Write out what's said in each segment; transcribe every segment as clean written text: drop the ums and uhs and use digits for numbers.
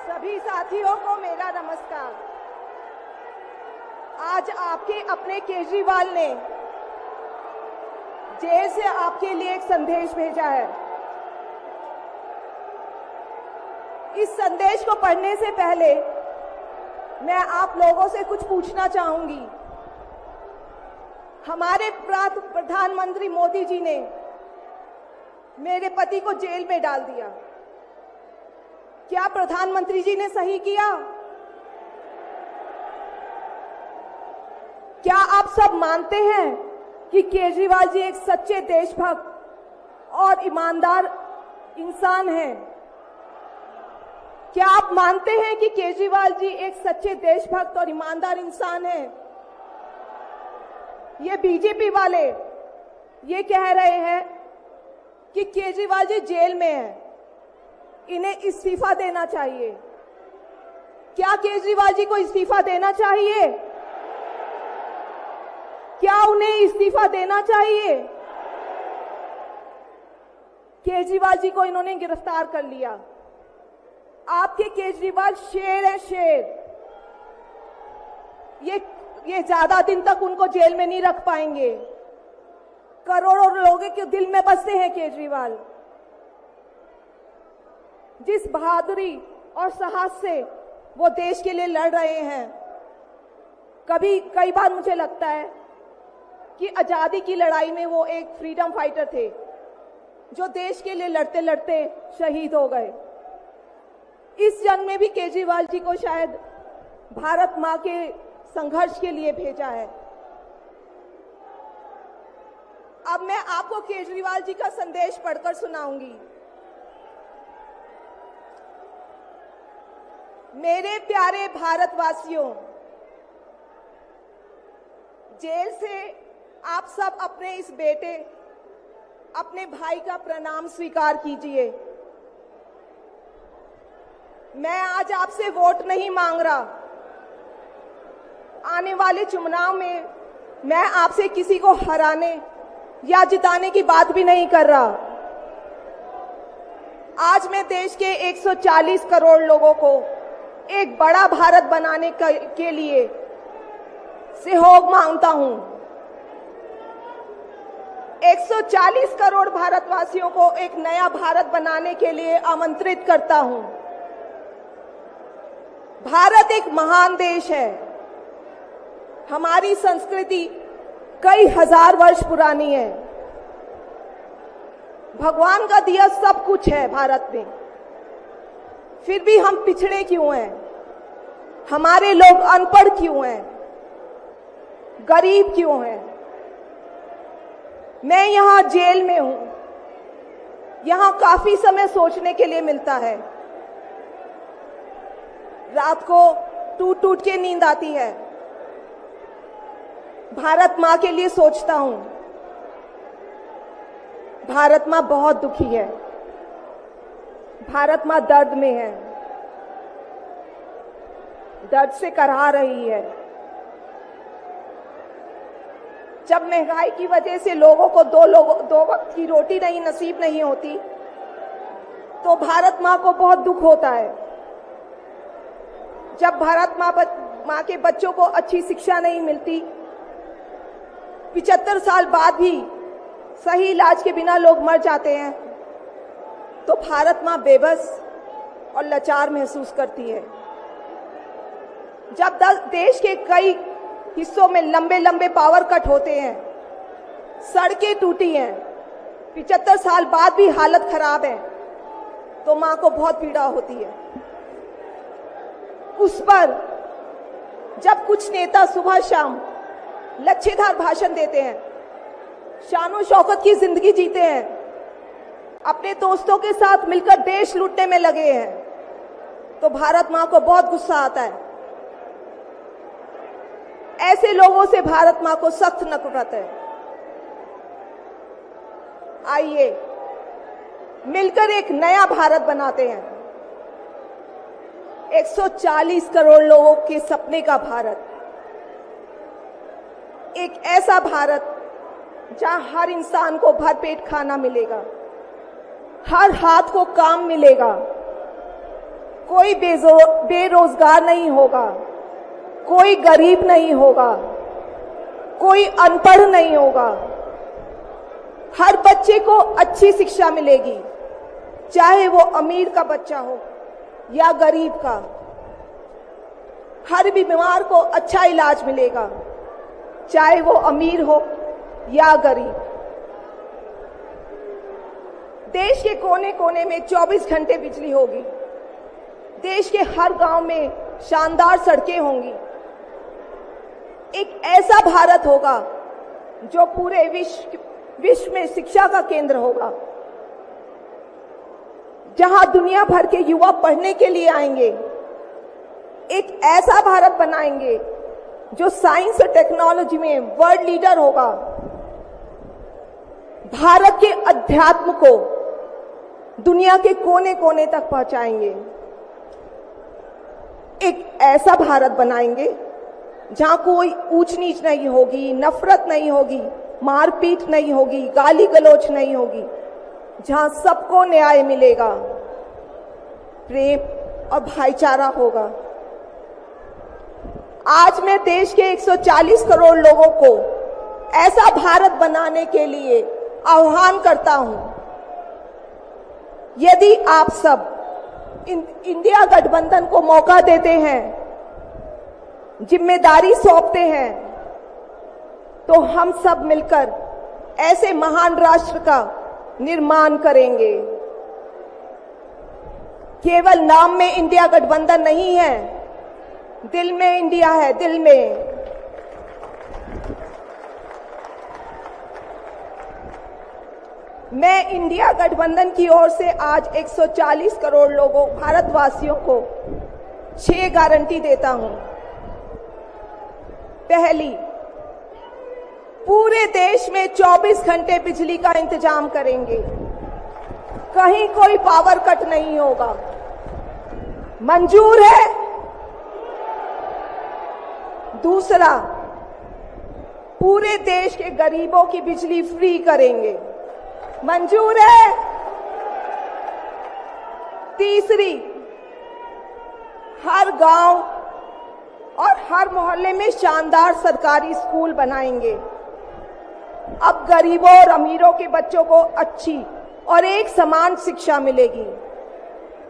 सभी साथियों को मेरा नमस्कार। आज आपके अपने केजरीवाल ने जेल से आपके लिए एक संदेश भेजा है। इस संदेश को पढ़ने से पहले मैं आप लोगों से कुछ पूछना चाहूंगी। हमारे प्रधानमंत्री मोदी जी ने मेरे पति को जेल में डाल दिया। क्या प्रधानमंत्री जी ने सही किया? क्या आप सब मानते हैं कि केजरीवाल जी एक सच्चे देशभक्त और ईमानदार इंसान हैं? क्या आप मानते हैं कि केजरीवाल जी एक सच्चे देशभक्त और ईमानदार इंसान हैं? ये बीजेपी वाले ये कह रहे हैं कि केजरीवाल जी जेल में हैं, इन्हें इस्तीफा देना चाहिए। क्या केजरीवाल जी को इस्तीफा देना चाहिए? क्या उन्हें इस्तीफा देना चाहिए? केजरीवाल जी को इन्होंने गिरफ्तार कर लिया। आपके केजरीवाल शेर है, शेर। ये ज्यादा दिन तक उनको जेल में नहीं रख पाएंगे। करोड़ों लोगों के दिल में बसते हैं केजरीवाल। जिस बहादुरी और साहस से वो देश के लिए लड़ रहे हैं, कई बार मुझे लगता है कि आजादी की लड़ाई में वो एक फ्रीडम फाइटर थे जो देश के लिए लड़ते लड़ते शहीद हो गए। इस जंग में भी केजरीवाल जी को शायद भारत मां के संघर्ष के लिए भेजा है। अब मैं आपको केजरीवाल जी का संदेश पढ़कर सुनाऊंगी। मेरे प्यारे भारतवासियों, जेल से आप सब अपने इस बेटे, अपने भाई का प्रणाम स्वीकार कीजिए। मैं आज आपसे वोट नहीं मांग रहा। आने वाले चुनाव में मैं आपसे किसी को हराने या जिताने की बात भी नहीं कर रहा। आज मैं देश के 140 करोड़ लोगों को एक बड़ा भारत बनाने के लिए सहयोग मांगता हूं। 140 करोड़ भारतवासियों को एक नया भारत बनाने के लिए आमंत्रित करता हूं। भारत एक महान देश है। हमारी संस्कृति कई हजार वर्ष पुरानी है। भगवान का दिया सब कुछ है भारत में, फिर भी हम पिछड़े क्यों हैं? हमारे लोग अनपढ़ क्यों हैं? गरीब क्यों हैं? मैं यहां जेल में हूं। यहां काफी समय सोचने के लिए मिलता है। रात को टूट टूट के नींद आती है। भारत मां के लिए सोचता हूं। भारत मां बहुत दुखी है। भारत मां दर्द में है, दर्द से कराह रही है। जब महंगाई की वजह से लोगों को दो वक्त की रोटी नसीब नहीं होती, तो भारत मां को बहुत दुख होता है। जब भारत मां के बच्चों को अच्छी शिक्षा नहीं मिलती, 75 साल बाद भी सही इलाज के बिना लोग मर जाते हैं, तो भारत मां बेबस और लाचार महसूस करती है। जब देश के कई हिस्सों में लंबे लंबे पावर कट होते हैं, सड़कें टूटी हैं, 75 साल बाद भी हालत खराब है, तो मां को बहुत पीड़ा होती है। उस पर जब कुछ नेता सुबह शाम लच्छेदार भाषण देते हैं, शानो शौकत की जिंदगी जीते हैं, अपने दोस्तों के साथ मिलकर देश लूटने में लगे हैं, तो भारत मां को बहुत गुस्सा आता है। ऐसे लोगों से भारत मां को सख्त नफरत है। आइए मिलकर एक नया भारत बनाते हैं। 140 करोड़ लोगों के सपने का भारत, एक ऐसा भारत जहां हर इंसान को भरपेट खाना मिलेगा, हर हाथ को काम मिलेगा, कोई बेरोजगार नहीं होगा, कोई गरीब नहीं होगा, कोई अनपढ़ नहीं होगा। हर बच्चे को अच्छी शिक्षा मिलेगी, चाहे वो अमीर का बच्चा हो या गरीब का। हर बीमार को अच्छा इलाज मिलेगा, चाहे वो अमीर हो या गरीब। देश के कोने कोने में 24 घंटे बिजली होगी। देश के हर गांव में शानदार सड़कें होंगी। एक ऐसा भारत होगा जो पूरे विश्व में शिक्षा का केंद्र होगा, जहां दुनिया भर के युवा पढ़ने के लिए आएंगे। एक ऐसा भारत बनाएंगे जो साइंस और टेक्नोलॉजी में वर्ल्ड लीडर होगा। भारत के अध्यात्म को दुनिया के कोने कोने तक पहुंचाएंगे। एक ऐसा भारत बनाएंगे जहां कोई ऊंच नीच नहीं होगी, नफरत नहीं होगी, मारपीट नहीं होगी, गाली गलौज नहीं होगी, जहां सबको न्याय मिलेगा, प्रेम और भाईचारा होगा। आज मैं देश के 140 करोड़ लोगों को ऐसा भारत बनाने के लिए आह्वान करता हूं। यदि आप सब इंडिया गठबंधन को मौका देते हैं, जिम्मेदारी सौंपते हैं, तो हम सब मिलकर ऐसे महान राष्ट्र का निर्माण करेंगे। केवल नाम में इंडिया गठबंधन नहीं है, दिल में इंडिया है, दिल में। मैं इंडिया गठबंधन की ओर से आज 140 करोड़ लोगों भारतवासियों को 6 गारंटी देता हूं। पहली, पूरे देश में 24 घंटे बिजली का इंतजाम करेंगे, कहीं कोई पावर कट नहीं होगा। मंजूर है? दूसरा, पूरे देश के गरीबों की बिजली फ्री करेंगे। मंजूर है? तीसरी, हर गांव और हर मोहल्ले में शानदार सरकारी स्कूल बनाएंगे। अब गरीबों और अमीरों के बच्चों को अच्छी और एक समान शिक्षा मिलेगी।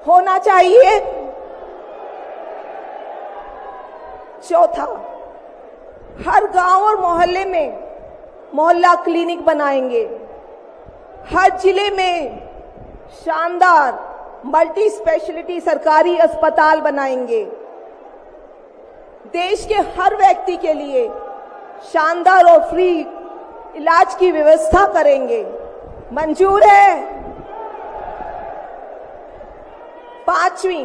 होना चाहिए। चौथा, हर गांव और मोहल्ले में मोहल्ला क्लिनिक बनाएंगे। हर जिले में शानदार मल्टी स्पेशलिटी सरकारी अस्पताल बनाएंगे। देश के हर व्यक्ति के लिए शानदार और फ्री इलाज की व्यवस्था करेंगे। मंजूर है? पांचवी,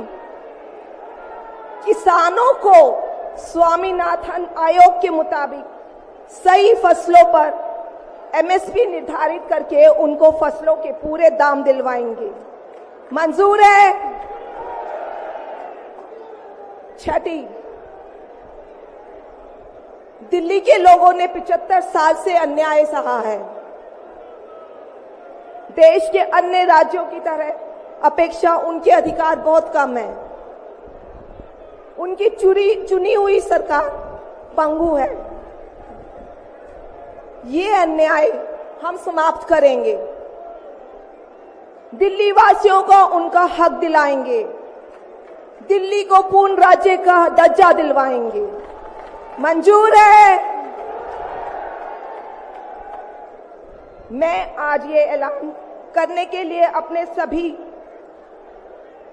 किसानों को स्वामीनाथन आयोग के मुताबिक सही फसलों पर एमएसपी निर्धारित करके उनको फसलों के पूरे दाम दिलवाएंगे। मंजूर है? छठी, दिल्ली के लोगों ने 75 साल से अन्याय सहा है। देश के अन्य राज्यों की तरह अपेक्षा उनके अधिकार बहुत कम है। उनकी चुनी हुई सरकार पंगु है। ये अन्याय हम समाप्त करेंगे। दिल्ली वासियों को उनका हक दिलाएंगे। दिल्ली को पूर्ण राज्य का दर्जा दिलवाएंगे। मंजूर है? मैं आज ये ऐलान करने के लिए अपने सभी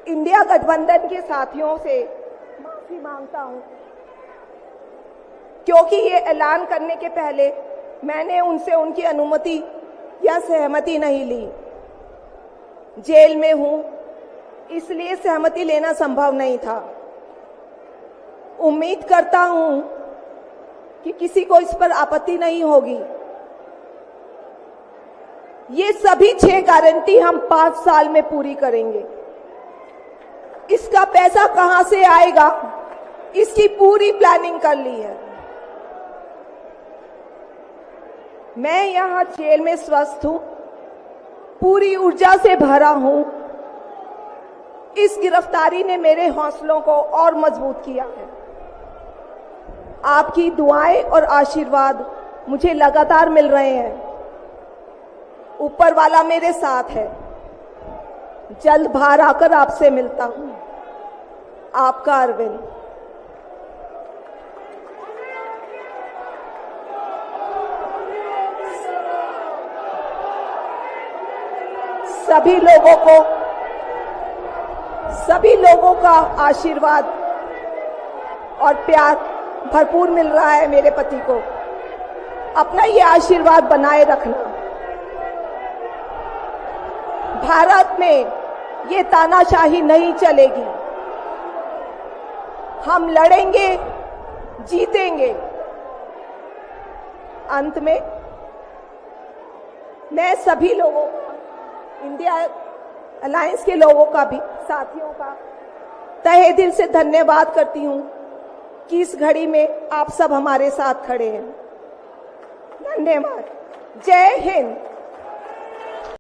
इंडिया गठबंधन के साथियों से माफी मांगता हूं, क्योंकि ये ऐलान करने के पहले मैंने उनसे उनकी अनुमति या सहमति नहीं ली। जेल में हूं, इसलिए सहमति लेना संभव नहीं था। उम्मीद करता हूं कि किसी को इस पर आपत्ति नहीं होगी। ये सभी 6 गारंटी हम 5 साल में पूरी करेंगे। इसका पैसा कहां से आएगा, इसकी पूरी प्लानिंग कर ली है। मैं यहां जेल में स्वस्थ हूं, पूरी ऊर्जा से भरा हूं। इस गिरफ्तारी ने मेरे हौसलों को और मजबूत किया है। आपकी दुआएं और आशीर्वाद मुझे लगातार मिल रहे हैं। ऊपर वाला मेरे साथ है। जल्द बाहर आकर आपसे मिलता हूं। आपका अरविंद। सभी लोगों का आशीर्वाद और प्यार भरपूर मिल रहा है मेरे पति को। अपना ये आशीर्वाद बनाए रखना। भारत में ये तानाशाही नहीं चलेगी। हम लड़ेंगे, जीतेंगे। अंत में मैं सभी लोगों का, इंडिया अलायंस के लोगों का भी, साथियों का तहे दिल से धन्यवाद करती हूं कि इस घड़ी में आप सब हमारे साथ खड़े हैं। धन्यवाद। जय हिंद।